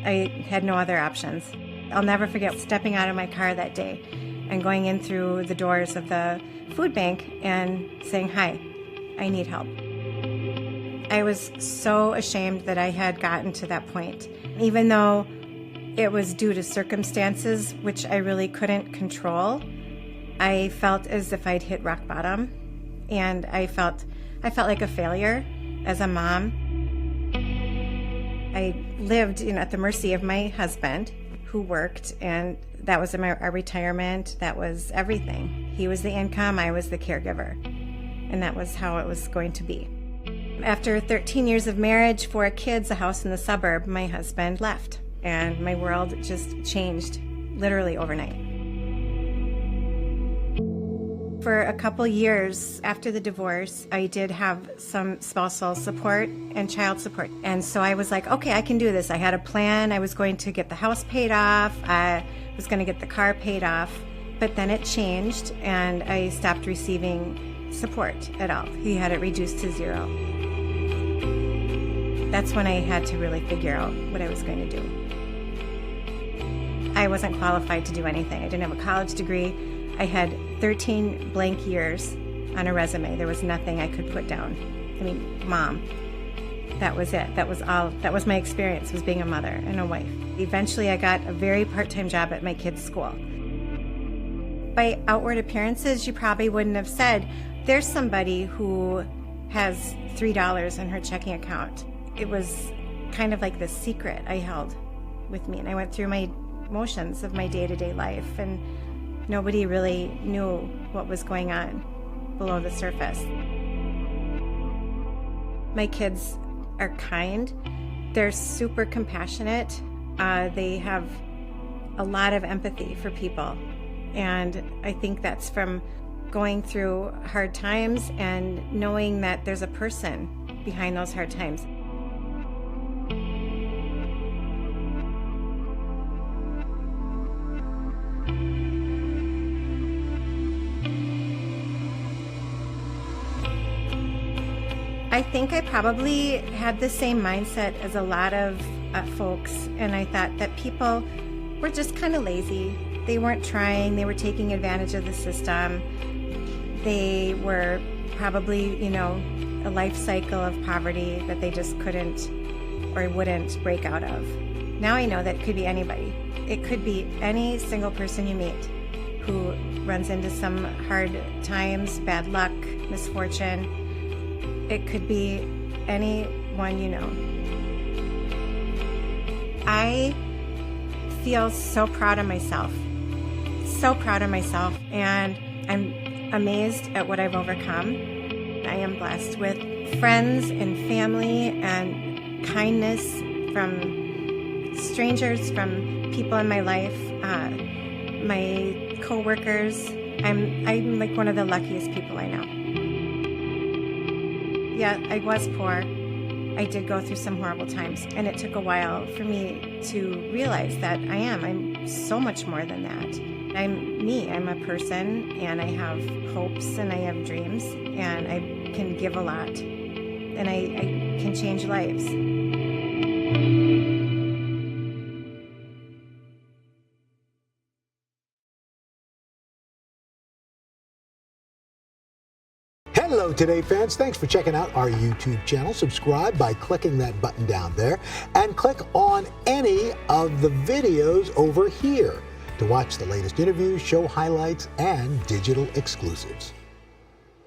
I had no other options. I'll never forget stepping out of my car that day and going in through the doors of the food bank and saying, "Hi, I need help." I was so ashamed that I had gotten to that point, even though it was due to circumstances which I really couldn't control. I felt as if I'd hit rock bottom, and I felt like a failure as a mom. I lived at the mercy of my husband, who worked, and that was our retirement. That was everything. He was the income, I was the caregiver, and that was how it was going to be. After 13 years of marriage, 4 kids, a house in the suburb, my husband left, and my world just changed literally overnight. For a couple years after the divorce, I did have some spousal support and child support. And so I was like, okay, I can do this. I had a plan. I was going to get the house paid off. I was going to get the car paid off. But then it changed, and I stopped receiving support at all. He had it reduced to 0. That's when I had to really figure out what I was going to do. I wasn't qualified to do anything. I didn't have a college degree. I had 13 blank years on a resume. There was nothing I could put down. I mean, mom. That was it. That was all. That was my experience, was being a mother and a wife. Eventually, I got a very part-time job at my kids' school. By outward appearances, you probably wouldn't have said, there's somebody who has $3 in her checking account. It was kind of like this secret I held with me, and I went through my motions of my day-to-day life, and nobody really knew what was going on below the surface. My kids are kind. They're super compassionate. They have a lot of empathy for people. And I think that's from going through hard times and knowing that there's a person behind those hard times. I think I probably had the same mindset as a lot of folks, and I thought that people were just kind of lazy. They weren't trying. They were taking advantage of the system. They were probably, a life cycle of poverty that they just couldn't or wouldn't break out of. Now I know that it could be anybody. It could be any single person you meet who runs into some hard times, bad luck, misfortune. It could be anyone you know. I feel so proud of myself. So proud of myself, and I'm amazed at what I've overcome. I am blessed with friends and family and kindness from strangers, from people in my life, my co-workers. I'm like one of the luckiest people I know. Yeah, I was poor. I did go through some horrible times, and it took a while for me to realize that I'm so much more than that. I'm me. I'm a person, and I have hopes, and I have dreams, and I can give a lot, and I can change lives. Hello Today fans, thanks for checking out our YouTube channel. Subscribe by clicking that button down there and click on any of the videos over here to watch the latest interviews, show highlights, and digital exclusives.